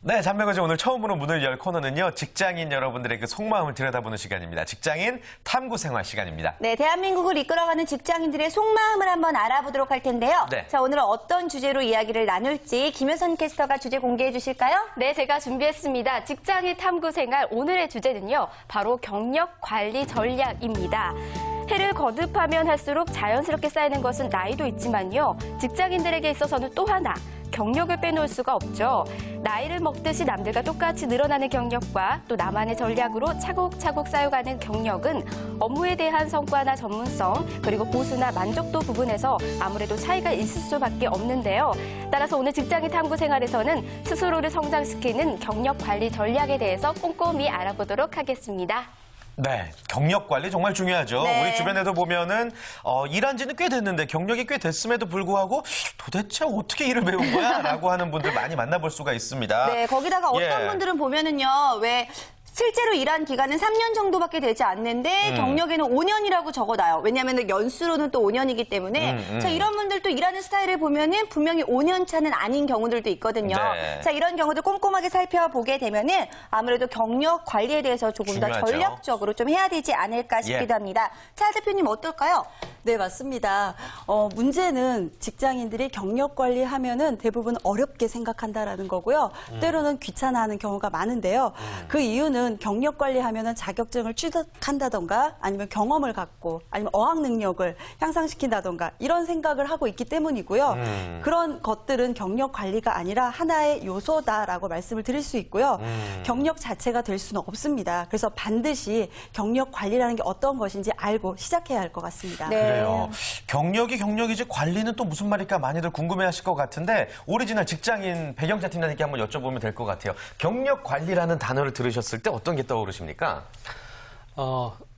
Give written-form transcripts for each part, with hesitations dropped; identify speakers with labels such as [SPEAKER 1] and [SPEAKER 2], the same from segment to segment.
[SPEAKER 1] 네, 잔명어제 오늘 처음으로 문을 열 코너는요. 직장인 여러분들의 그 속마음을 들여다보는 시간입니다. 직장인 탐구생활 시간입니다.
[SPEAKER 2] 네, 대한민국을 이끌어가는 직장인들의 속마음을 한번 알아보도록 할 텐데요.
[SPEAKER 1] 네.
[SPEAKER 2] 자, 오늘은 어떤 주제로 이야기를 나눌지 김효선 캐스터가 주제 공개해 주실까요?
[SPEAKER 3] 네, 제가 준비했습니다. 직장인 탐구생활 오늘의 주제는요. 바로 경력 관리 전략입니다. 해를 거듭하면 할수록 자연스럽게 쌓이는 것은 나이도 있지만요. 직장인들에게 있어서는 또 하나. 경력을 빼놓을 수가 없죠. 나이를 먹듯이 남들과 똑같이 늘어나는 경력과 또 나만의 전략으로 차곡차곡 쌓여가는 경력은 업무에 대한 성과나 전문성 그리고 보수나 만족도 부분에서 아무래도 차이가 있을 수밖에 없는데요. 따라서 오늘 직장인 탐구 생활에서는 스스로를 성장시키는 경력 관리 전략에 대해서 꼼꼼히 알아보도록 하겠습니다.
[SPEAKER 1] 네, 경력 관리 정말 중요하죠.
[SPEAKER 2] 네.
[SPEAKER 1] 우리 주변에도 보면은 일한 지는 꽤 됐는데 경력이 꽤 됐음에도 불구하고 도대체 어떻게 일을 배운 거야? 라고 하는 분들 많이 만나볼 수가 있습니다.
[SPEAKER 2] 네, 거기다가 어떤
[SPEAKER 1] 예.
[SPEAKER 2] 분들은 보면은요, 왜 실제로 일한 기간은 3년 정도밖에 되지 않는데 경력에는 5년이라고 적어놔요. 왜냐하면 연수로는 또 5년이기 때문에 자, 이런 분들도 일하는 스타일을 보면은 분명히 5년 차는 아닌 경우들도 있거든요.
[SPEAKER 1] 네.
[SPEAKER 2] 자, 이런 경우들 꼼꼼하게 살펴보게 되면은 아무래도 경력 관리에 대해서 조금 더
[SPEAKER 1] 중요하죠.
[SPEAKER 2] 전략적으로 좀 해야 되지 않을까 싶기도
[SPEAKER 1] 예.
[SPEAKER 2] 합니다. 차 대표님 어떨까요?
[SPEAKER 4] 네, 맞습니다. 문제는 직장인들이 경력 관리하면은 대부분 어렵게 생각한다라는 거고요. 때로는 귀찮아하는 경우가 많은데요. 그 이유는 경력 관리하면은 자격증을 취득한다던가 아니면 경험을 갖고 아니면 어학 능력을 향상시킨다던가 이런 생각을 하고 있기 때문이고요. 그런 것들은 경력 관리가 아니라 하나의 요소다라고 말씀을 드릴 수 있고요. 경력 자체가 될 수는 없습니다. 그래서 반드시 경력 관리라는 게 어떤 것인지 알고 시작해야 할 것 같습니다.
[SPEAKER 2] 네.
[SPEAKER 1] 그래요. 경력이 경력이지 관리는 또 무슨 말일까 많이들 궁금해하실 것 같은데 오리지널 직장인 배경자 팀장님께 한번 여쭤보면 될 것 같아요. 경력 관리라는 단어를 들으셨을 때 어떤 게 떠오르십니까?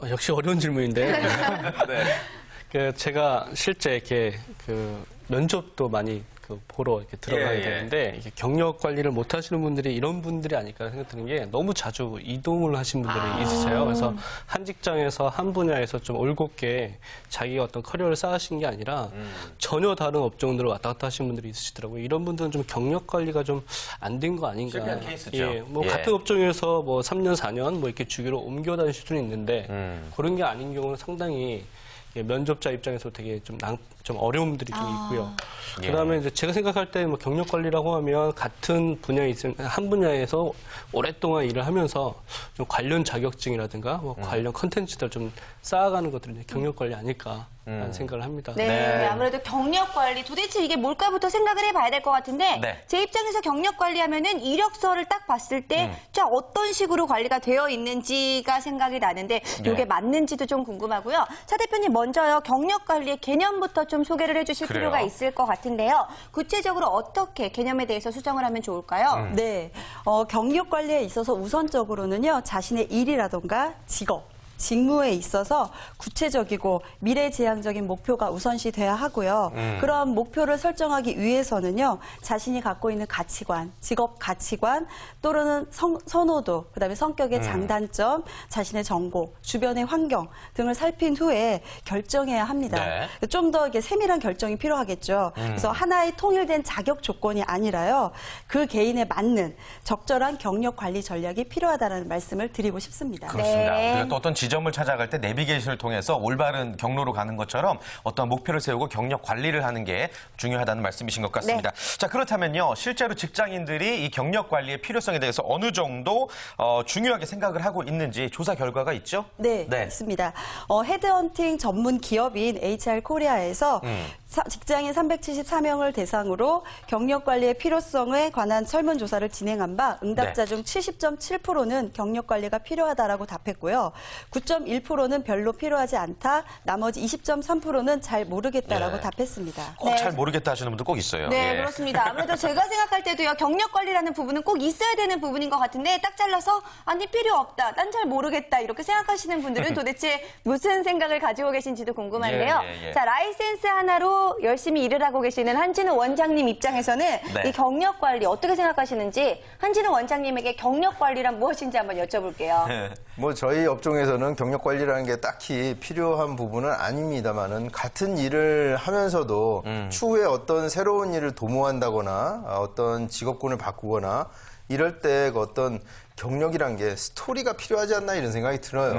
[SPEAKER 5] 역시 어려운 질문인데.
[SPEAKER 1] 네.
[SPEAKER 5] 제가 실제 이렇게 면접도 많이 보러 이렇게 들어가야 되는데 이게 경력 관리를 못 하시는 분들이 이런 분들이 아닐까 생각드는 게 너무 자주 이동을 하신 분들이 있으세요. 그래서 한 직장에서 한 분야에서 좀 올곧게 자기가 어떤 커리어를 쌓으신 게 아니라 전혀 다른 업종으로 왔다 갔다 하신 분들이 있으시더라고요. 이런 분들은 좀 경력 관리가 좀 안 된 거 아닌가.
[SPEAKER 1] 실패한 케이스죠.
[SPEAKER 5] 예, 같은 업종에서 3년, 4년 이렇게 주기로 옮겨 다니실 수는 있는데 그런 게 아닌 경우는 상당히 면접자 입장에서 되게 좀 어려움들이 좀 있고요. 그다음에 이제 제가 생각할 때 경력 관리라고 하면 같은 분야에 있는 한 분야에서 오랫동안 일을 하면서 좀 관련 자격증이라든가 관련 컨텐츠들 좀 쌓아가는 것들이 경력 관리 아닐까 라는 생각을 합니다.
[SPEAKER 2] 네,
[SPEAKER 1] 네.
[SPEAKER 2] 아무래도 경력 관리 도대체 이게 뭘까부터 생각을 해봐야 될 것 같은데
[SPEAKER 1] 네.
[SPEAKER 2] 제 입장에서 경력 관리하면은 이력서를 딱 봤을 때 자, 어떤 식으로 관리가 되어 있는지가 생각이 나는데 이게 맞는지도 좀 궁금하고요. 차 대표님 먼저요 경력 관리의 개념부터 좀 소개를 해주실
[SPEAKER 1] 그래요.
[SPEAKER 2] 필요가 있을 것 같은데요. 구체적으로 어떻게 개념에 대해서 수정을 하면 좋을까요?
[SPEAKER 4] 네, 경력 관리에 있어서 우선적으로는요, 자신의 일이라던가 직업, 직무에 있어서 구체적이고 미래지향적인 목표가 우선시 돼야 하고요. 그런 목표를 설정하기 위해서는요, 자신이 갖고 있는 가치관, 직업 가치관, 또는 선호도, 그다음에 성격의 장단점, 자신의 정보, 주변의 환경 등을 살핀 후에 결정해야 합니다.
[SPEAKER 1] 네.
[SPEAKER 4] 좀 더 세밀한 결정이 필요하겠죠. 그래서 하나의 통일된 자격 조건이 아니라요, 그 개인에 맞는 적절한 경력 관리 전략이 필요하다는 말씀을 드리고 싶습니다.
[SPEAKER 1] 그렇습니다.
[SPEAKER 2] 네.
[SPEAKER 1] 그리고 또 어떤 지점을 찾아갈 때 내비게이션을 통해서 올바른 경로로 가는 것처럼 어떤 목표를 세우고 경력 관리를 하는 게 중요하다는 말씀이신 것 같습니다. 자, 그렇다면요. 실제로 직장인들이 이 경력 관리의 필요성에 대해서 어느 정도 중요하게 생각을 하고 있는지 조사 결과가 있죠?
[SPEAKER 4] 네, 있습니다. 헤드헌팅 전문 기업인 HR 코리아에서 직장인 374명을 대상으로 경력 관리의 필요성에 관한 설문조사를 진행한 바 응답자 중 70.7%는 경력 관리가 필요하다라고 답했고요. 9.1%는 별로 필요하지 않다. 나머지 20.3%는 잘 모르겠다라고 답했습니다.
[SPEAKER 1] 꼭 잘 모르겠다 하시는 분들 꼭 있어요.
[SPEAKER 2] 네,
[SPEAKER 1] 예.
[SPEAKER 2] 그렇습니다. 아무래도 제가 생각할 때도요, 경력 관리라는 부분은 꼭 있어야 되는 부분인 것 같은데, 딱 잘라서, 아니, 필요 없다, 난 잘 모르겠다, 이렇게 생각하시는 분들은 도대체 무슨 생각을 가지고 계신지도 궁금한데요.
[SPEAKER 1] 예.
[SPEAKER 2] 자, 라이센스 하나로 열심히 일을 하고 계시는 한진우 원장님 입장에서는 이 경력 관리 어떻게 생각하시는지, 한진우 원장님에게 경력 관리란 무엇인지 한번 여쭤볼게요.
[SPEAKER 6] 저희 업종에서는 경력 관리라는 게 딱히 필요한 부분은 아닙니다만은 같은 일을 하면서도 추후에 어떤 새로운 일을 도모한다거나 어떤 직업군을 바꾸거나 이럴 때 그 어떤 경력이란 게 스토리가 필요하지 않나 이런 생각이 들어요.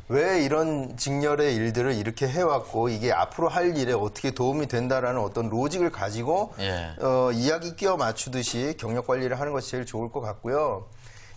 [SPEAKER 6] 왜 이런 직렬의 일들을 이렇게 해왔고 이게 앞으로 할 일에 어떻게 도움이 된다라는 어떤 로직을 가지고 이야기 끼워 맞추듯이 경력 관리를 하는 것이 제일 좋을 것 같고요.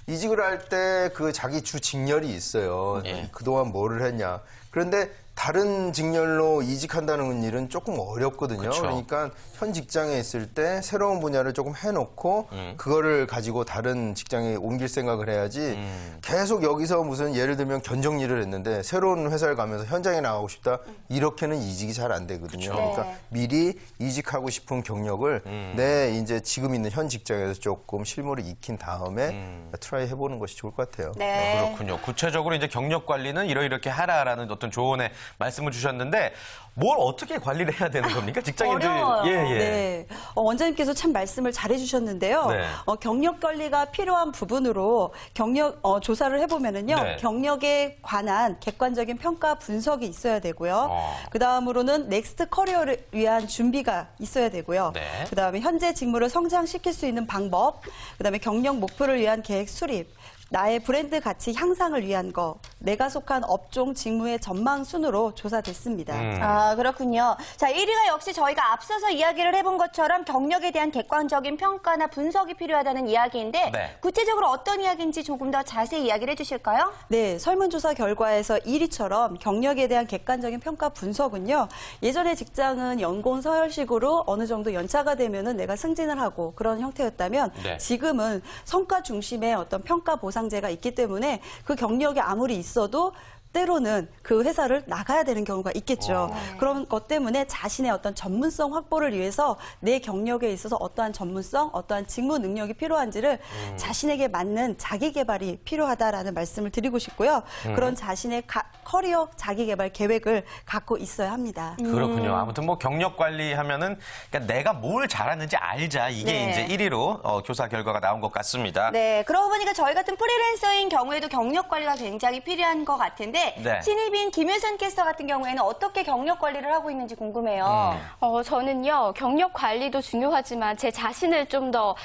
[SPEAKER 6] 이직을 할 때 그 자기 주 직렬이 있어요. 그동안 뭐를 했냐. 그런데 다른 직렬로 이직한다는 일은 조금 어렵거든요.
[SPEAKER 1] 그쵸.
[SPEAKER 6] 그러니까 현 직장에 있을 때 새로운 분야를 조금 해놓고 그거를 가지고 다른 직장에 옮길 생각을 해야지 계속 여기서 무슨 예를 들면 견적 일을 했는데 새로운 회사를 가면서 현장에 나가고 싶다 이렇게는 이직이 잘 안 되거든요. 그러니까 미리 이직하고 싶은 경력을 내 이제 지금 있는 현 직장에서 조금 실무를 익힌 다음에 트라이 해보는 것이 좋을 것 같아요.
[SPEAKER 2] 네.
[SPEAKER 1] 그렇군요. 구체적으로 이제 경력 관리는 이렇게 하라라는 어떤 조언의 말씀을 주셨는데 뭘 어떻게 관리를 해야 되는 겁니까? 직장인들.
[SPEAKER 2] 어려워요.
[SPEAKER 4] 네. 원장님께서 참 말씀을 잘 해주셨는데요.
[SPEAKER 1] 네.
[SPEAKER 4] 경력 관리가 필요한 부분으로 경력 조사를 해보면은요.
[SPEAKER 1] 네.
[SPEAKER 4] 경력에 관한 객관적인 평가 분석이 있어야 되고요. 그 다음으로는 넥스트 커리어를 위한 준비가 있어야 되고요.
[SPEAKER 1] 네.
[SPEAKER 4] 그 다음에 현재 직무를 성장시킬 수 있는 방법, 그 다음에 경력 목표를 위한 계획 수립, 나의 브랜드 가치 향상을 위한 거, 내가 속한 업종 직무의 전망 순으로 조사됐습니다.
[SPEAKER 2] 아, 그렇군요. 자, 1위가 역시 저희가 앞서서 이야기를 해본 것처럼 경력에 대한 객관적인 평가나 분석이 필요하다는 이야기인데
[SPEAKER 1] 네.
[SPEAKER 2] 구체적으로 어떤 이야기인지 조금 더 자세히 이야기를 해주실까요?
[SPEAKER 4] 네, 설문조사 결과에서 1위처럼 경력에 대한 객관적인 평가 분석은요. 예전의 직장은 연공 서열식으로 어느 정도 연차가 되면은 내가 승진을 하고 그런 형태였다면
[SPEAKER 1] 네.
[SPEAKER 4] 지금은 성과 중심의 어떤 평가 보상제가 있기 때문에 그 경력이 아무리 있어도 때로는 그 회사를 나가야 되는 경우가 있겠죠. 그런 것 때문에 자신의 어떤 전문성 확보를 위해서 내 경력에 있어서 어떠한 전문성, 어떠한 직무 능력이 필요한지를 자신에게 맞는 자기 개발이 필요하다라는 말씀을 드리고 싶고요. 그런 자신의 커리어 자기 개발 계획을 갖고 있어야 합니다.
[SPEAKER 1] 그렇군요. 아무튼 뭐 경력 관리하면은 그러니까 내가 뭘 잘하는지 알자. 이게
[SPEAKER 2] 네.
[SPEAKER 1] 이제 1위로 조사 결과가 나온 것 같습니다.
[SPEAKER 2] 네, 그러고 보니까 저희 같은 프리랜서인 경우에도 경력 관리가 굉장히 필요한 것 같은데
[SPEAKER 1] 네.
[SPEAKER 2] 신입인 김효선 캐스터 같은 경우에는 어떻게 경력 관리를 하고 있는지 궁금해요.
[SPEAKER 3] 저는요, 경력 관리도 중요하지만 제 자신을 좀 더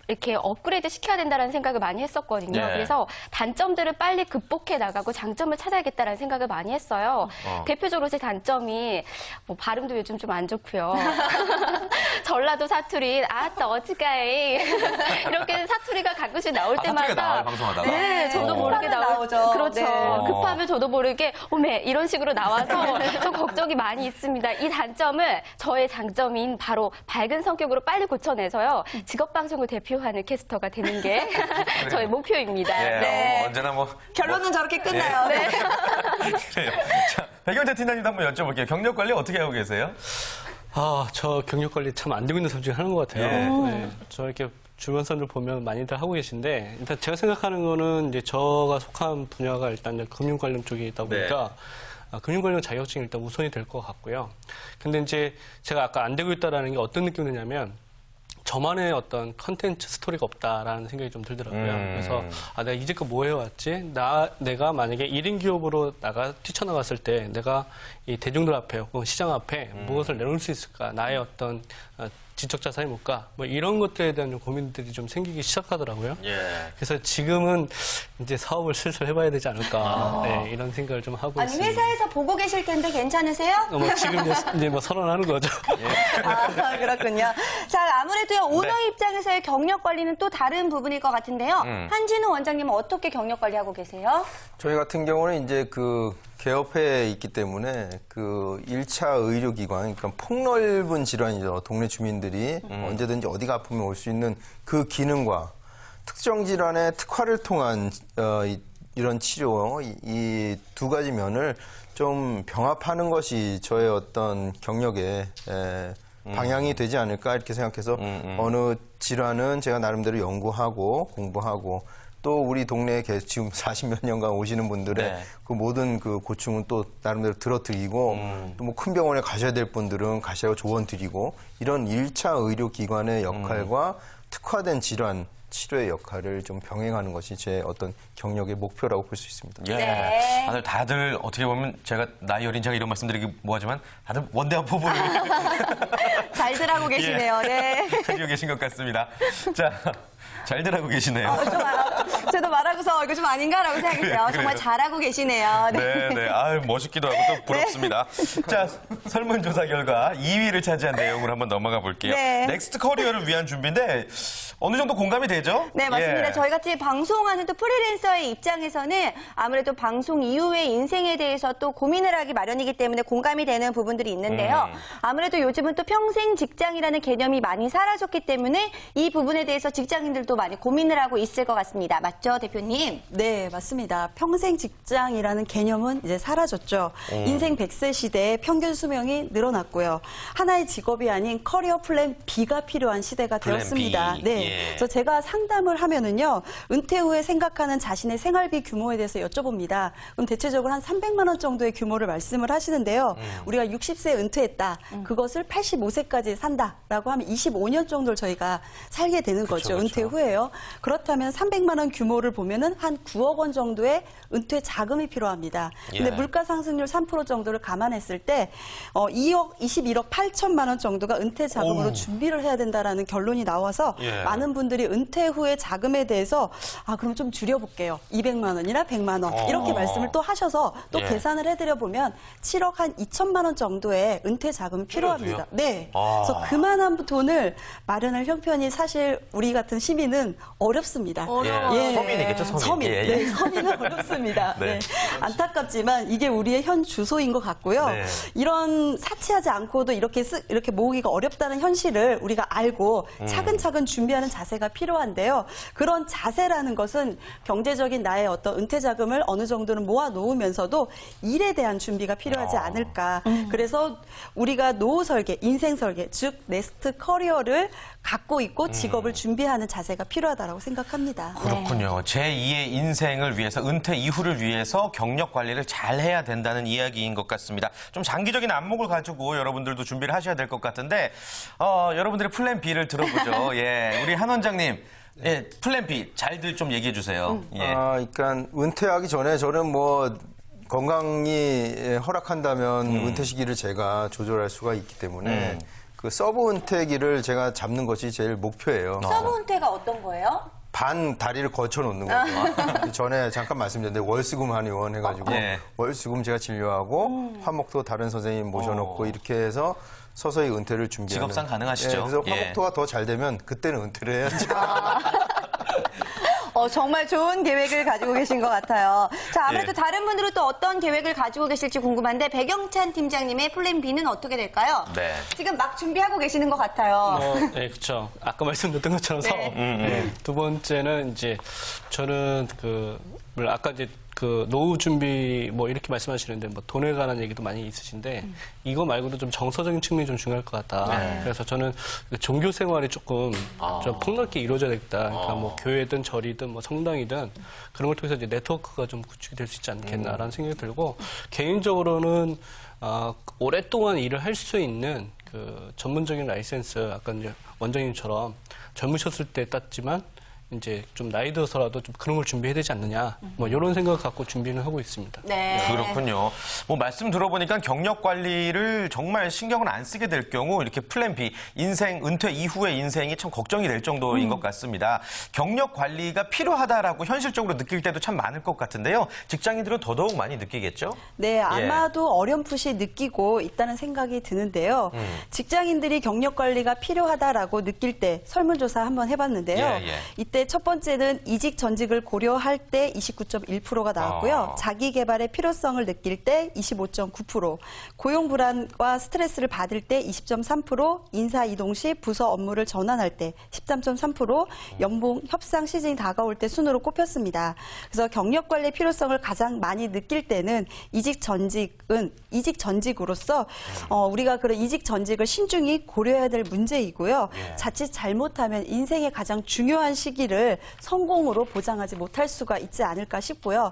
[SPEAKER 3] 이렇게 업그레이드 시켜야 된다는 생각을 많이 했었거든요.
[SPEAKER 1] 네.
[SPEAKER 3] 그래서 단점들을 빨리 극복해 나가고 장점을 찾아야겠다는 생각을 많이 했어요. 대표적으로 제 단점이 뭐 발음도 요즘 좀 안 좋고요. 전라도 사투리, 아따 어찌가이 이렇게 사투리가 가끔씩 나올 때마다
[SPEAKER 1] 사투리가 나와요, 방송하다가?
[SPEAKER 3] 네, 저도 모르게
[SPEAKER 2] 급하면 나오죠.
[SPEAKER 3] 그렇죠.
[SPEAKER 2] 네.
[SPEAKER 3] 급하면 저도 모르게 오메 이런 식으로 나와서 좀 걱정이 많이 있습니다. 이 단점을 저의 장점인 바로 밝은 성격으로 빨리 고쳐내서요. 직업방송을 대표하는 캐스터가 되는 게 저의 목표입니다.
[SPEAKER 1] 예,
[SPEAKER 2] 네.
[SPEAKER 1] 언제나 뭐
[SPEAKER 2] 결론은 저렇게 끝나요. 네.
[SPEAKER 1] 그래요. 자, 백영재 팀장님도 한번 여쭤볼게요. 경력 관리 어떻게 하고 계세요?
[SPEAKER 5] 저 경력 관리 참 안 되고 있는 사람 중에 하는 것 같아요.
[SPEAKER 1] 예.
[SPEAKER 5] 네, 저 이렇게 주변 사람들 보면 많이들 하고 계신데, 일단 제가 생각하는 거는 이제 저가 속한 분야가 일단 이제 금융 관련 쪽에 있다 보니까, 금융 관련 자격증이 일단 우선이 될 것 같고요. 근데 이제 제가 아까 안 되고 있다라는 게 어떤 느낌이 드냐면, 저만의 어떤 컨텐츠 스토리가 없다라는 생각이 좀 들더라고요. 그래서 내가 이제껏 뭐 해왔지? 내가 만약에 1인 기업으로 뛰쳐나갔을 때 내가 이 대중들 앞에 혹은 시장 앞에 무엇을 내놓을 수 있을까? 나의 어떤 지적 자산이 뭘까? 뭐 이런 것들에 대한 좀 고민들이 좀 생기기 시작하더라고요.
[SPEAKER 1] 예.
[SPEAKER 5] 그래서 지금은 이제 사업을 슬슬 해봐야 되지 않을까? 네, 이런 생각을 좀 하고
[SPEAKER 2] 아니
[SPEAKER 5] 있습니다.
[SPEAKER 2] 회사에서 보고 계실 텐데 괜찮으세요?
[SPEAKER 5] 지금 이제 뭐 선언하는 거죠.
[SPEAKER 2] 아, 그렇군요. 자, 아무래도요, 오너
[SPEAKER 1] 네.
[SPEAKER 2] 입장에서의 경력 관리는 또 다른 부분일 것 같은데요. 한진우 원장님은 어떻게 경력 관리하고 계세요?
[SPEAKER 6] 저희 같은 경우는 이제 그 개업회에 있기 때문에 그 1차 의료기관, 그러니까 폭넓은 질환이죠. 동네 주민들이 언제든지 어디가 아프면 올 수 있는 그 기능과 특정 질환의 특화를 통한 이런 치료, 이 두 가지 면을 좀 병합하는 것이 저의 어떤 경력의 방향이 되지 않을까 이렇게 생각해서 어느 질환은 제가 나름대로 연구하고 공부하고 또 우리 동네에 지금 40몇 년간 오시는 분들의
[SPEAKER 1] 네.
[SPEAKER 6] 그 모든 그 고충은 또 나름대로 들어드리고 또 뭐 큰 병원에 가셔야 될 분들은 가시라고 조언 드리고 이런 1차 의료기관의 역할과 특화된 질환 치료의 역할을 좀 병행하는 것이 제 어떤 경력의 목표라고 볼 수 있습니다.
[SPEAKER 1] 예.
[SPEAKER 2] 네.
[SPEAKER 1] 다들 어떻게 보면 제가 나이 어린 제가 이런 말씀드리기 뭐하지만 다들 원대한 포부를
[SPEAKER 2] 잘들 하고 계시네요. 네.
[SPEAKER 1] 가지고 계신 것 같습니다. 자, 잘들 하고 계시네요.
[SPEAKER 2] 저도 말하고서 이거 좀 아닌가라고 생각했어요. 정말
[SPEAKER 1] 그래요.
[SPEAKER 2] 잘하고 계시네요.
[SPEAKER 1] 네, 네. 아유, 멋있기도 하고 또 부럽습니다. 자, 설문조사 결과 2위를 차지한 내용으로 한번 넘어가 볼게요.
[SPEAKER 2] 네.
[SPEAKER 1] 넥스트 커리어를 위한 준비인데 어느 정도 공감이 되죠?
[SPEAKER 2] 네, 맞습니다.
[SPEAKER 1] 예.
[SPEAKER 2] 저희 같이 방송하는 또 프리랜서의 입장에서는 아무래도 방송 이후의 인생에 대해서 또 고민을 하기 마련이기 때문에 공감이 되는 부분들이 있는데요. 아무래도 요즘은 또 평생 직장이라는 개념이 많이 사라졌기 때문에 이 부분에 대해서 직장인들도 많이 고민을 하고 있을 것 같습니다. 맞죠, 대표님?
[SPEAKER 4] 네, 맞습니다. 평생 직장이라는 개념은 이제 사라졌죠. 인생 100세 시대에 평균 수명이 늘어났고요. 하나의 직업이 아닌 커리어 플랜 B가 필요한 시대가
[SPEAKER 1] 플랜
[SPEAKER 4] 되었습니다.
[SPEAKER 1] B.
[SPEAKER 4] 네.
[SPEAKER 1] 예.
[SPEAKER 4] 그래서 제가 상담을 하면은요, 은퇴 후에 생각하는 자신의 생활비 규모에 대해서 여쭤봅니다. 그럼 대체적으로 한 300만 원 정도의 규모를 말씀을 하시는데요. 우리가 60세에 은퇴했다. 그것을 85세까지 산다라고 하면 25년 정도를 저희가 살게 되는 거죠. 은퇴 후에요. 그렇다면 300만 원 규모를 보면은 한 9억 원 정도의 은퇴 자금이 필요합니다. 근데
[SPEAKER 1] 예.
[SPEAKER 4] 물가 상승률 3% 정도를 감안했을 때 21억 8천만 원 정도가 은퇴 자금으로 준비를 해야 된다라는 결론이 나와서
[SPEAKER 1] 예.
[SPEAKER 4] 많은 분들이 은퇴 후의 자금에 대해서 그럼 좀 줄여볼게요. 200만 원이나 100만 원 이렇게 말씀을 또 하셔서 또
[SPEAKER 1] 예.
[SPEAKER 4] 계산을 해드려 보면 7억 한 2천만 원 정도의 은퇴 자금이 필요합니다. 네. 그래서 그만한 돈을 마련할 형편이 사실 우리 같은 시민은 어렵습니다.
[SPEAKER 1] 예. 서민이겠죠, 서민.
[SPEAKER 4] 서민.
[SPEAKER 1] 예, 예.
[SPEAKER 4] 네, 서민은 어렵습니다.
[SPEAKER 1] 네.
[SPEAKER 4] 네. 안타깝지만 이게 우리의 현 주소인 것 같고요.
[SPEAKER 1] 네.
[SPEAKER 4] 이런 사치하지 않고도 이렇게 모으기가 어렵다는 현실을 우리가 알고 차근차근 준비하는 자세가 필요한데요. 그런 자세라는 것은 경제적인 나의 어떤 은퇴 자금을 어느 정도는 모아 놓으면서도 일에 대한 준비가 필요하지 않을까. 그래서 우리가 노후 설계, 인생 설계, 즉 넥스트 커리어를 갖고 있고 직업을 준비하는 자세가 필요하다고 생각합니다.
[SPEAKER 1] 그렇군요. 제2의 인생을 위해서, 은퇴 이후를 위해서 경력 관리를 잘 해야 된다는 이야기인 것 같습니다. 좀 장기적인 안목을 가지고 여러분들도 준비를 하셔야 될 것 같은데, 여러분들의 플랜 B를 들어보죠. 예, 우리 한 원장님. 예, 플랜 B 잘들 좀 얘기해 주세요. 예.
[SPEAKER 6] 그러니까 은퇴하기 전에 저는 뭐 건강이 허락한다면 은퇴 시기를 제가 조절할 수가 있기 때문에 그 서브 은퇴기를 제가 잡는 것이 제일 목표예요.
[SPEAKER 2] 서브 은퇴가 어떤 거예요?
[SPEAKER 6] 반 다리를 거쳐 놓는 거죠. 전에 잠깐 말씀드렸는데 월수금 한의원 해가지고
[SPEAKER 1] 네.
[SPEAKER 6] 월수금 제가 진료하고 화목도 다른 선생님 모셔놓고 이렇게 해서 서서히 은퇴를 준비하는.
[SPEAKER 1] 직업상 가능하시죠?
[SPEAKER 6] 예, 그래서
[SPEAKER 1] 예.
[SPEAKER 6] 화목도가 더 잘 되면 그때는 은퇴를 해야죠.
[SPEAKER 2] 정말 좋은 계획을 가지고 계신 것 같아요. 자, 아무래도
[SPEAKER 1] 예.
[SPEAKER 2] 다른 분들은 또 어떤 계획을 가지고 계실지 궁금한데 백영찬 팀장님의 플랜 B는 어떻게 될까요?
[SPEAKER 1] 네.
[SPEAKER 2] 지금 막 준비하고 계시는 것 같아요.
[SPEAKER 5] 네, 그렇죠. 아까 말씀드렸던 것처럼
[SPEAKER 2] 네.
[SPEAKER 5] 사업. 네. 두 번째는 이제 저는 아까 이제 그 노후 준비 뭐 이렇게 말씀하시는데 뭐 돈에 관한 얘기도 많이 있으신데 이거 말고도 좀 정서적인 측면이 좀 중요할 것 같다. 그래서 저는 그 종교 생활이 조금 좀 폭넓게 이루어져야 되겠다. 그러니까 뭐 교회든 절이든 뭐 성당이든 그런 걸 통해서 이제 네트워크가 좀 구축이 될 수 있지 않겠나라는 생각이 들고 개인적으로는 오랫동안 일을 할 수 있는 그 전문적인 라이센스 아까 이제 원장님처럼 젊으셨을 때 땄지만 이제 좀 나이 들어서라도 좀 그런 걸 준비해야 되지 않느냐. 뭐 이런 생각을 갖고 준비는 하고 있습니다.
[SPEAKER 2] 네.
[SPEAKER 1] 그렇군요. 뭐 말씀 들어보니까 경력 관리를 정말 신경을 안 쓰게 될 경우 이렇게 플랜 B, 인생, 은퇴 이후의 인생이 참 걱정이 될 정도인 것 같습니다. 경력 관리가 필요하다라고 현실적으로 느낄 때도 참 많을 것 같은데요. 직장인들은 더더욱 많이 느끼겠죠?
[SPEAKER 4] 네, 아마도 어렴풋이 느끼고 있다는 생각이 드는데요. 직장인들이 경력 관리가 필요하다라고 느낄 때 설문조사 한번 해봤는데요.
[SPEAKER 1] 예, 예.
[SPEAKER 4] 이때 첫 번째는 이직 전직을 고려할 때 29.1%가 나왔고요. 자기 개발의 필요성을 느낄 때 25.9%, 고용 불안과 스트레스를 받을 때 20.3%, 인사 이동 시 부서 업무를 전환할 때 13.3%, 연봉 협상 시즌이 다가올 때 순으로 꼽혔습니다. 그래서 경력 관리의 필요성을 가장 많이 느낄 때는 이직 전직으로서 우리가 그런 이직 전직을 신중히 고려해야 될 문제이고요. 자칫 잘못하면 인생의 가장 중요한 시기를 성공으로 보장하지 못할 수가 있지 않을까 싶고요.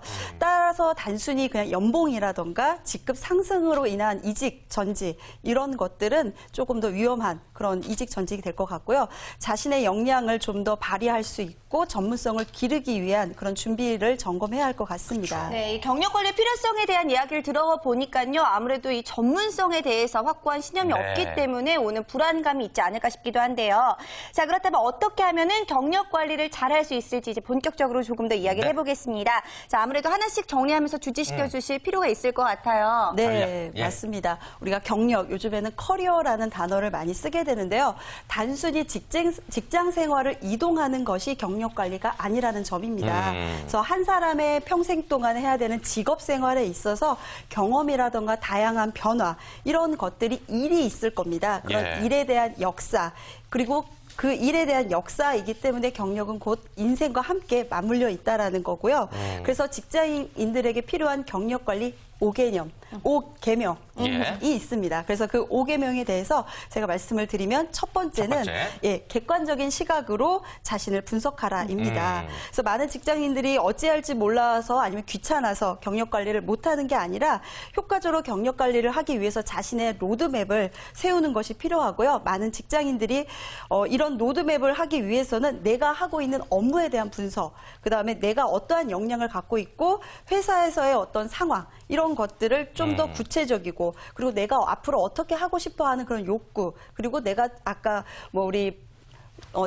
[SPEAKER 4] 따라서 단순히 그냥 연봉이라던가 직급 상승으로 인한 이직, 전직 이런 것들은 조금 더 위험한 그런 이직, 전직이 될 것 같고요. 자신의 역량을 좀 더 발휘할 수 있고 전문성을 기르기 위한 그런 준비를 점검해야 할 것 같습니다.
[SPEAKER 2] 네, 이 경력 관리 필요성에 대한 이야기를 들어보니까요. 아무래도 이 전문성에 대해서 확고한 신념이
[SPEAKER 1] 네.
[SPEAKER 2] 없기 때문에 오는 불안감이 있지 않을까 싶기도 한데요. 자, 그렇다면 어떻게 하면은 경력 관리를 잘할 수 있을지 이제 본격적으로 조금 더 이야기를 해보겠습니다. 자, 아무래도 하나씩 정리하면서 주지시켜 주실 필요가 있을 것 같아요.
[SPEAKER 4] 네,
[SPEAKER 1] 전략. 예.
[SPEAKER 4] 맞습니다. 우리가 경력, 요즘에는 커리어라는 단어를 많이 쓰게 되는데요. 단순히 직장 생활을 이동하는 것이 경력 관리가 아니라는 점입니다. 그래서 한 사람의 평생 동안 해야 되는 직업 생활에 있어서 경험이라던가 다양한 변화, 이런 것들이 일이 있을 겁니다. 그런
[SPEAKER 1] 예.
[SPEAKER 4] 일에 대한 역사, 그리고 그 일에 대한 역사이기 때문에 경력은 곧 인생과 함께 맞물려 있다라는 거고요. 그래서 직장인들에게 필요한 경력 관리 5개념, 5계명이
[SPEAKER 1] 예.
[SPEAKER 4] 있습니다. 그래서 그 5계명에 대해서 제가 말씀을 드리면 첫 번째는
[SPEAKER 1] 첫 번째.
[SPEAKER 4] 예, 객관적인 시각으로 자신을 분석하라입니다. 그래서 많은 직장인들이 어찌할지 몰라서 아니면 귀찮아서 경력 관리를 못하는 게 아니라 효과적으로 경력 관리를 하기 위해서 자신의 로드맵을 세우는 것이 필요하고요. 많은 직장인들이 이런 로드맵을 하기 위해서는 내가 하고 있는 업무에 대한 분석, 그다음에 내가 어떠한 역량을 갖고 있고 회사에서의 어떤 상황, 이런 것들을 좀 더 구체적이고, 그리고 내가 앞으로 어떻게 하고 싶어 하는 그런 욕구, 그리고 내가 아까 뭐 우리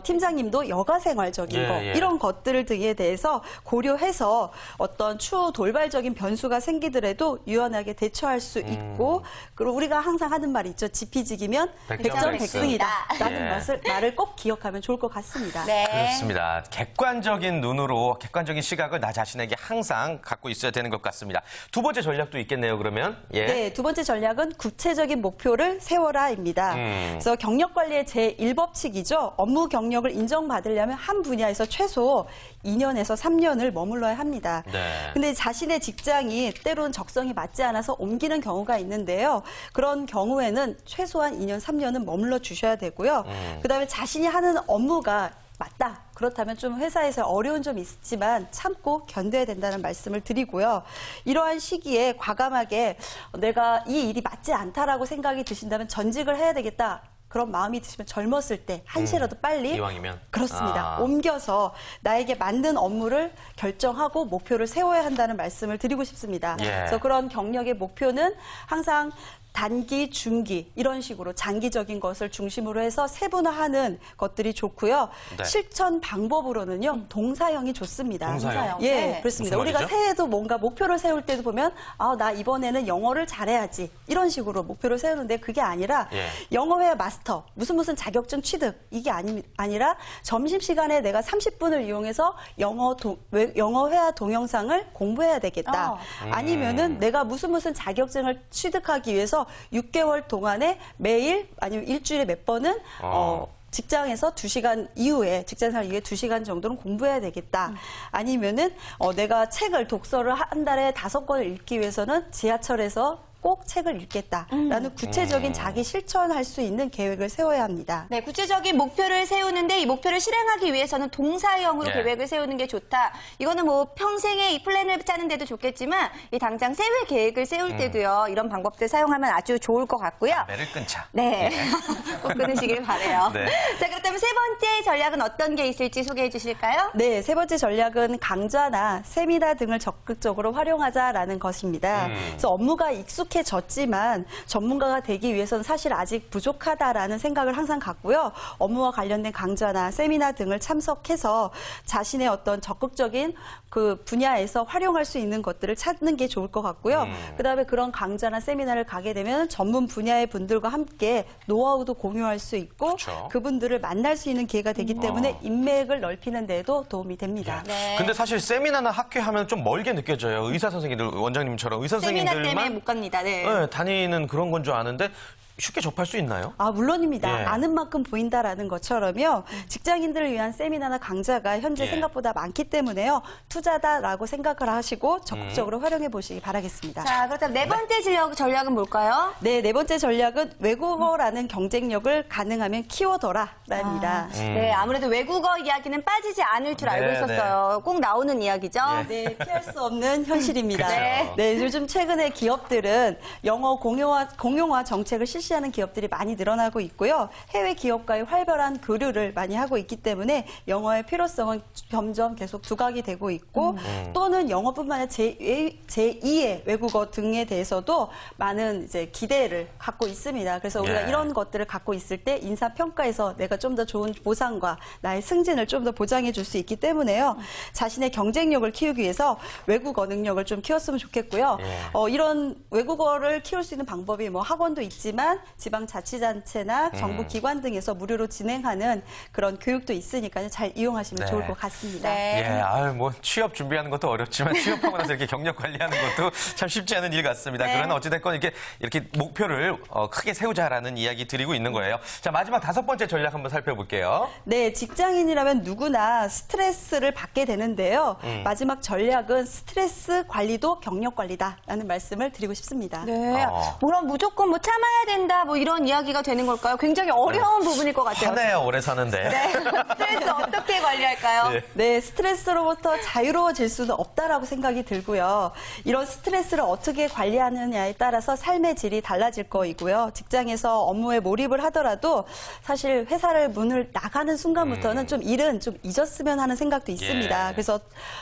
[SPEAKER 4] 팀장님도 여가 생활적인
[SPEAKER 1] 예,
[SPEAKER 4] 거,
[SPEAKER 1] 예.
[SPEAKER 4] 이런 것들을 등에 대해서 고려해서 어떤 추후 돌발적인 변수가 생기더라도 유연하게 대처할 수 있고, 그리고 우리가 항상 하는 말이 있죠. 지피지기면 백전백승이다. 라는
[SPEAKER 1] 예.
[SPEAKER 4] 말을 꼭 기억하면 좋을 것 같습니다.
[SPEAKER 2] 네.
[SPEAKER 1] 그렇습니다. 객관적인 눈으로, 객관적인 시각을 나 자신에게 항상 갖고 있어야 되는 것 같습니다. 두 번째 전략도 있겠네요, 그러면. 예.
[SPEAKER 4] 네, 두 번째 전략은 구체적인 목표를 세워라입니다. 그래서 경력 관리의 제1법칙이죠. 업무 경력을 인정받으려면 한 분야에서 최소 2년에서 3년을 머물러야 합니다.
[SPEAKER 1] 네.
[SPEAKER 4] 근데 자신의 직장이 때로는 적성이 맞지 않아서 옮기는 경우가 있는데요. 그런 경우에는 최소한 2년, 3년은 머물러 주셔야 되고요. 그다음에 자신이 하는 업무가 맞다. 그렇다면 좀 회사에서 어려운 점이 있지만 참고 견뎌야 된다는 말씀을 드리고요. 이러한 시기에 과감하게 내가 이 일이 맞지 않다라고 생각이 드신다면 전직을 해야 되겠다. 그런 마음이 드시면 젊었을 때 한시라도 빨리
[SPEAKER 1] 이왕이면.
[SPEAKER 4] 그렇습니다.
[SPEAKER 1] 아.
[SPEAKER 4] 옮겨서 나에게 맞는 업무를 결정하고 목표를 세워야 한다는 말씀을 드리고 싶습니다.
[SPEAKER 1] 예.
[SPEAKER 4] 그래서 그런 경력의 목표는 항상 단기, 중기 이런 식으로 장기적인 것을 중심으로 해서 세분화하는 것들이 좋고요.
[SPEAKER 1] 네.
[SPEAKER 4] 실천 방법으로는요. 동사형이 좋습니다.
[SPEAKER 1] 동사형?
[SPEAKER 4] 예,
[SPEAKER 2] 네.
[SPEAKER 4] 그렇습니다.
[SPEAKER 1] 무슨
[SPEAKER 4] 우리가
[SPEAKER 1] 말이죠?
[SPEAKER 4] 새해에도 뭔가 목표를 세울 때도 보면 나 이번에는 영어를 잘해야지 이런 식으로 목표를 세우는데 그게 아니라
[SPEAKER 1] 예.
[SPEAKER 4] 영어회 마스터, 무슨 자격증 취득 이게 아니라 점심시간에 내가 30분을 이용해서 영어 회화 동영상을 공부해야 되겠다. 아니면은 내가 무슨 자격증을 취득하기 위해서 6개월 동안에 매일 아니면 일주일에 몇 번은 직장에서 2시간 이후에, 직장생활 이후에 2시간 정도는 공부해야 되겠다. 아니면은 내가 독서를 한 달에 5권을 읽기 위해서는 지하철에서 꼭 책을 읽겠다라는 구체적인 자기 실천할 수 있는 계획을 세워야 합니다.
[SPEAKER 2] 네, 구체적인 목표를 세우는데 이 목표를 실행하기 위해서는 동사형으로
[SPEAKER 1] 예.
[SPEAKER 2] 계획을 세우는 게 좋다. 이거는 뭐 평생에 이 플랜을 짜는 데도 좋겠지만 이 당장 새해 계획을 세울 때도요. 이런 방법들 사용하면 아주 좋을 것 같고요.
[SPEAKER 1] 매를 끊자.
[SPEAKER 2] 네, 꼭 끊으시길 바라요.
[SPEAKER 1] 네.
[SPEAKER 2] 자, 그렇다면 세 번째 전략은 어떤 게 있을지 소개해 주실까요?
[SPEAKER 4] 네, 세 번째 전략은 강좌나 세미나 등을 적극적으로 활용하자라는 것입니다. 그래서 업무가 익숙해졌지만 전문가가 되기 위해서는 사실 아직 부족하다라는 생각을 항상 갖고요. 업무와 관련된 강좌나 세미나 등을 참석해서 자신의 어떤 적극적인 그 분야에서 활용할 수 있는 것들을 찾는 게 좋을 것 같고요. 그다음에 그런 강좌나 세미나를 가게 되면 전문 분야의 분들과 함께 노하우도 공유할 수 있고
[SPEAKER 1] 그렇죠.
[SPEAKER 4] 그분들을 만날 수 있는 기회가 되기 때문에 인맥을 넓히는 데도 도움이 됩니다.
[SPEAKER 2] 네.
[SPEAKER 1] 근데 사실 세미나나 학회 하면 좀 멀게 느껴져요. 의사 선생님들, 원장님처럼 의사
[SPEAKER 2] 세미나
[SPEAKER 1] 선생님들만
[SPEAKER 2] 때문에 못 갑니다. 네.
[SPEAKER 1] 네, 다니는 그런 건 줄 아는데 쉽게 접할 수 있나요?
[SPEAKER 4] 물론입니다.
[SPEAKER 1] 예.
[SPEAKER 4] 아는 만큼 보인다라는 것처럼요. 직장인들을 위한 세미나나 강좌가 현재
[SPEAKER 1] 예.
[SPEAKER 4] 생각보다 많기 때문에요. 투자다라고 생각을 하시고 적극적으로 활용해 보시기 바라겠습니다.
[SPEAKER 2] 자, 그렇다면 네 번째 전략은 뭘까요?
[SPEAKER 4] 네, 네 번째 전략은 외국어라는 경쟁력을 가능하면 키워둬라랍니다.
[SPEAKER 2] 네, 아무래도 외국어 이야기는 빠지지 않을 줄 알고
[SPEAKER 1] 네,
[SPEAKER 2] 있었어요. 꼭 나오는 이야기죠.
[SPEAKER 4] 네, 피할 수 없는 현실입니다.
[SPEAKER 1] 그쵸.
[SPEAKER 4] 네, 요즘 최근에 기업들은 영어 공용화 정책을 실시하는 기업들이 많이 늘어나고 있고요. 해외 기업과의 활발한 교류를 많이 하고 있기 때문에 영어의 필요성은 점점 계속 두각이 되고 있고 또는 영어뿐만 아니라 제2의 외국어 등에 대해서도 많은 이제 기대를 갖고 있습니다. 그래서 우리가
[SPEAKER 1] 예.
[SPEAKER 4] 이런 것들을 갖고 있을 때 인사평가에서 내가 좀 더 좋은 보상과 나의 승진을 좀 더 보장해 줄 수 있기 때문에요. 자신의 경쟁력을 키우기 위해서 외국어 능력을 좀 키웠으면 좋겠고요.
[SPEAKER 1] 예.
[SPEAKER 4] 이런 외국어를 키울 수 있는 방법이 뭐 학원도 있지만 지방자치단체나 정부 기관 등에서 무료로 진행하는 그런 교육도 있으니까요. 잘 이용하시면
[SPEAKER 1] 네.
[SPEAKER 4] 좋을 것 같습니다.
[SPEAKER 2] 네.
[SPEAKER 1] 예, 뭐 취업 준비하는 것도 어렵지만 취업하고 나서 이렇게 경력 관리하는 것도 참 쉽지 않은 일 같습니다.
[SPEAKER 2] 네.
[SPEAKER 1] 그러나 어찌됐건 이렇게 목표를 크게 세우자라는 이야기 드리고 있는 거예요. 자, 마지막 5번째 전략 한번 살펴볼게요.
[SPEAKER 4] 네, 직장인이라면 누구나 스트레스를 받게 되는데요. 마지막 전략은 스트레스 관리도 경력 관리다라는 말씀을 드리고 싶습니다.
[SPEAKER 2] 네. 뭐라 무조건 뭐 참아야 된다 뭐 이런 이야기가 되는 걸까요? 굉장히 어려운 부분일 것 같아요.
[SPEAKER 1] 한 해 오래 사는데.
[SPEAKER 2] 네. 스트레스 어떻게 관리할까요?
[SPEAKER 1] 네.
[SPEAKER 4] 네, 스트레스로부터 자유로워질 수는 없다라고 생각이 들고요. 이런 스트레스를 어떻게 관리하느냐에 따라서 삶의 질이 달라질 거이고요. 직장에서 업무에 몰입을 하더라도 사실 회사를 문을 나가는 순간부터는 좀 일은 좀 잊었으면 하는 생각도 있습니다.
[SPEAKER 1] 예.
[SPEAKER 4] 그래서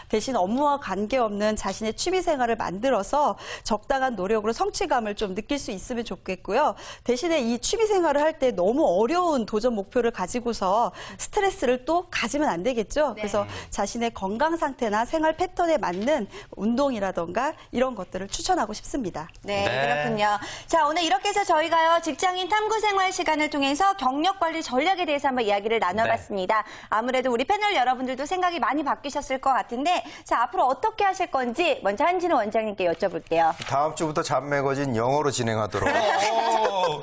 [SPEAKER 4] 대신 업무와 관계없는 자신의 취미 생활을 만들어서 적당한 노력으로 성취감을 좀 느낄 수 있으면 좋겠고요. 대신에 이 취미 생활을 할 때 너무 어려운 도전 목표를 가지고서 스트레스를 또 가지면 안 되겠죠. 그래서 자신의 건강 상태나 생활 패턴에 맞는 운동이라던가 이런 것들을 추천하고 싶습니다.
[SPEAKER 2] 네,
[SPEAKER 1] 네.
[SPEAKER 2] 그렇군요. 자, 오늘 이렇게 해서 저희가요, 직장인 탐구 생활 시간을 통해서 경력 관리 전략에 대해서 한번 이야기를 나눠봤습니다. 아무래도 우리 패널 여러분들도 생각이 많이 바뀌셨을 것 같은데, 자, 앞으로 어떻게 하실 건지 먼저 한진우 원장님께 여쭤볼게요.
[SPEAKER 6] 다음 주부터 잡매거진 영어로 진행하도록.
[SPEAKER 1] 오,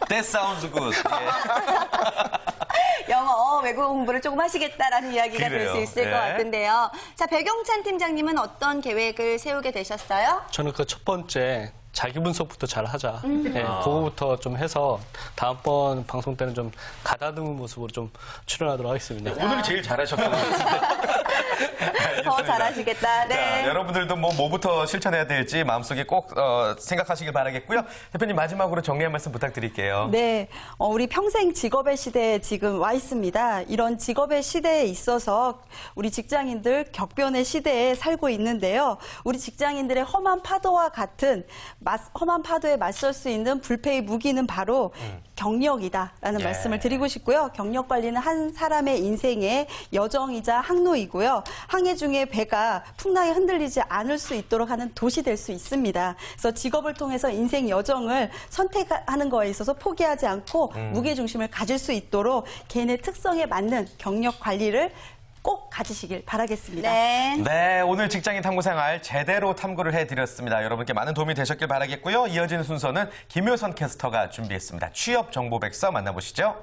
[SPEAKER 1] that sounds good. 예.
[SPEAKER 2] 영어 외국어 공부를 조금 하시겠다라는 이야기가 될 수
[SPEAKER 1] 그래요.
[SPEAKER 2] 있을
[SPEAKER 1] 네.
[SPEAKER 2] 것 같은데요. 자, 백용찬 팀장님은 어떤 계획을 세우게 되셨어요?
[SPEAKER 5] 저는 그 첫 번째 자기 분석부터 잘 하자. 네, 그거부터 좀 해서 다음번 방송 때는 좀 가다듬은 모습으로 좀 출연하도록 하겠습니다.
[SPEAKER 1] 오늘 제일 잘하셨던 것 같은데.
[SPEAKER 2] 더 잘하시겠다. 네.
[SPEAKER 1] 자, 여러분들도 뭐부터 실천해야 될지 마음속에 꼭 생각하시길 바라겠고요. 대표님 마지막으로 정리 한 말씀 부탁드릴게요.
[SPEAKER 4] 네, 우리 평생 직업의 시대에 지금 와 있습니다. 이런 직업의 시대에 있어서 우리 직장인들 격변의 시대에 살고 있는데요. 우리 직장인들의 험한 파도와 같은 험한 파도에 맞설 수 있는 불패의 무기는 바로 경력이다라는
[SPEAKER 1] 예.
[SPEAKER 4] 말씀을 드리고 싶고요. 경력 관리는 한 사람의 인생의 여정이자 항로이고요. 항해 중에 배가 풍랑에 흔들리지 않을 수 있도록 하는 돛이 될 수 있습니다. 그래서 직업을 통해서 인생 여정을 선택하는 거에 있어서 포기하지 않고 무게중심을 가질 수 있도록 개인의 특성에 맞는 경력 관리를 꼭 가지시길 바라겠습니다.
[SPEAKER 2] 네.
[SPEAKER 1] 네, 오늘 직장인 탐구 생활 제대로 탐구를 해드렸습니다. 여러분께 많은 도움이 되셨길 바라겠고요. 이어지는 순서는 김효선 캐스터가 준비했습니다. 취업 정보 백서 만나보시죠.